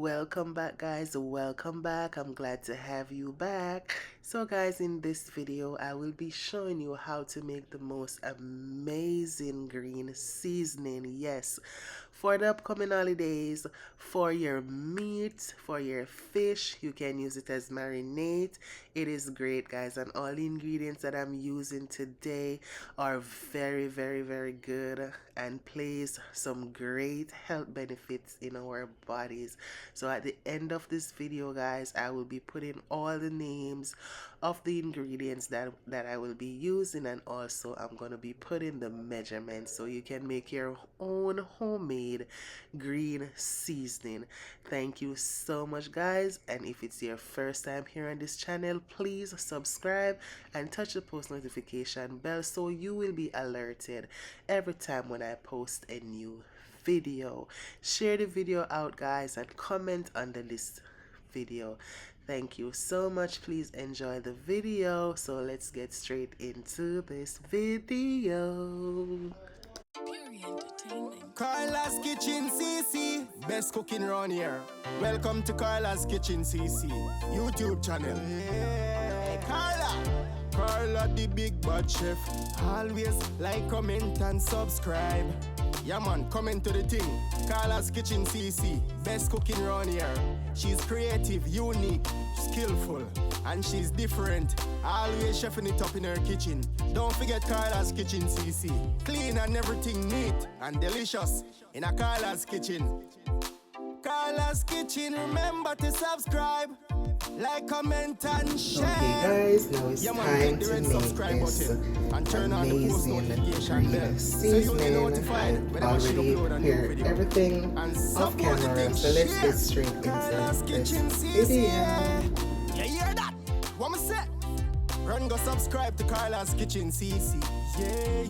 Welcome back, guys. Welcome back. I'm glad to have you back. So guys, in this video I will be showing you how to make the most amazing green seasoning, yes, for the upcoming holidays, for your meat, for your fish. You can use it as marinade. It is great, guys, and all the ingredients that I'm using today are very good and plays some great health benefits in our bodies. So at the end of this video, guys, I will be putting all the names of the ingredients that I will be using, and also I'm going to be putting the measurements so you can make your own homemade green seasoning. Thank you so much, guys, and if it's your first time here on this channel, please subscribe and touch the post notification bell so you will be alerted every time when I post a new video. Share the video out, guys, and comment under this video. Thank you so much. Please enjoy the video. So let's get straight into this video. Carla's Kitchen CC, best cooking around here. Welcome to Carla's Kitchen CC YouTube channel. Hey, Carla the big bad chef. Always like, comment and subscribe. Yeah man, comment to the thing. Carla's Kitchen CC, best cooking around here. She's creative, unique, skillful, and she's different. Always chefing it up in her kitchen. Don't forget Carla's Kitchen CC. Clean and everything neat and delicious in a Carla's Kitchen. Carla's Kitchen, remember to subscribe, like, comment and share. Okay guys, now it's time to make this amazing green seasoning. I already prepared everything off camera, so let's get straight into this video. You hear that? What I say? Run go subscribe to Carla's Kitchen CC. Yeah.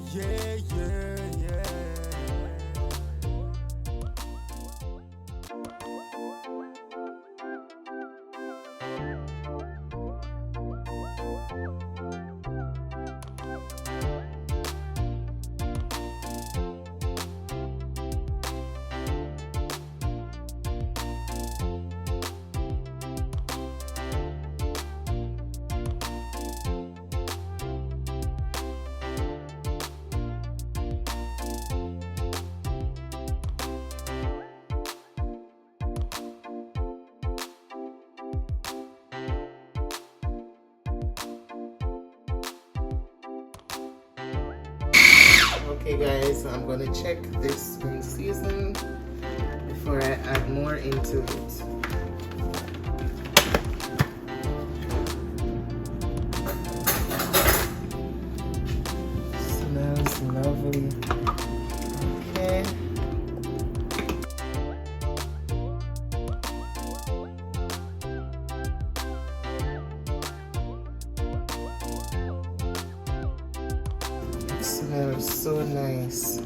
Okay guys, I'm gonna check this green seasoning before I add more into it. Smells lovely. Okay. It smells so nice.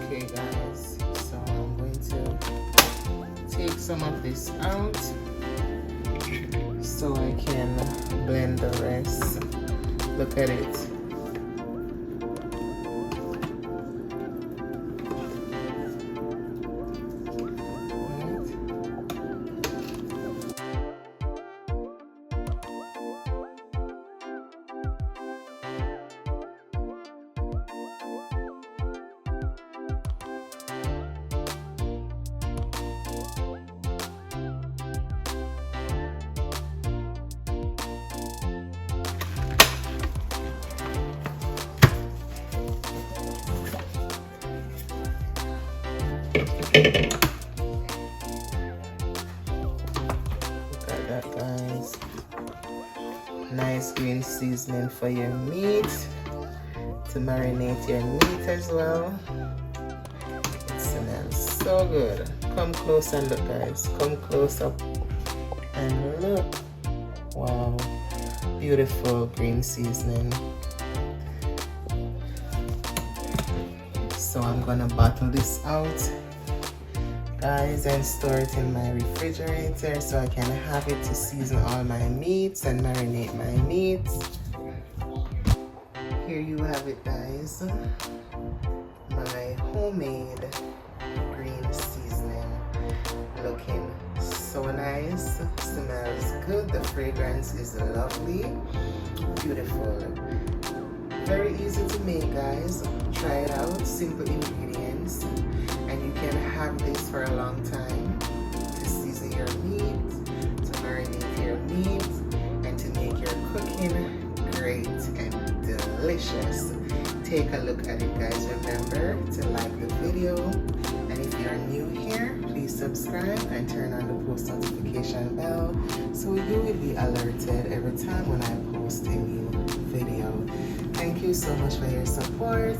Okay guys, so I'm going to take some of this out so I can blend the rest. Look at it. Look at that, guys. Nice green seasoning for your meat, to marinate your meat as well. It smells so good. Come close and look, guys. Come close up and look. beautiful green seasoning. So I'm gonna bottle this out, guys, and store it in my refrigerator so I can have it to season all my meats and marinate my meats. Here you have it, guys, my homemade green seasoning, looking so nice, smells good, the fragrance is lovely, beautiful, very easy to make, guys. Try it out, simple ingredients, and you can have this for a long time to season your meat, to marinate your meat, and to make your cooking great and delicious. Take a look at it, guys. Remember to like the video, and if you're new here, please subscribe and turn on the post notification bell so you will be alerted every time when I post a new video. Thank you so much for your support.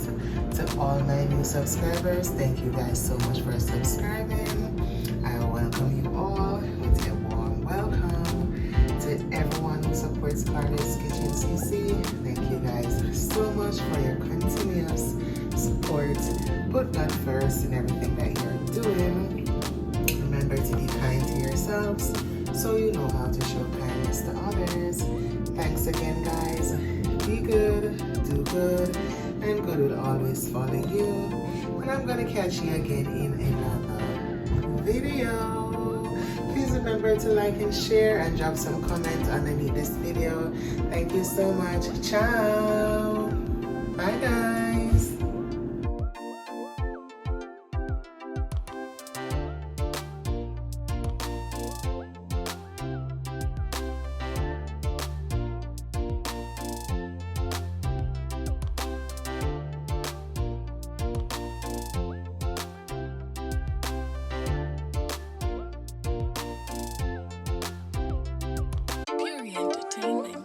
To all my new subscribers, thank you guys so much for subscribing. I welcome you all with a warm welcome. To everyone who supports Carla's Kitchen CC, thank you guys so much for your continuous support. Put God first in everything that you're doing. Remember to be kind to yourselves so you know how to show kindness to others. Thanks again, guys. Be good, do good, and good will always follow you. And I'm gonna catch you again in another video. Please remember to like and share and drop some comments underneath this video. Thank you so much. Ciao. Bye, guys. Entertainment.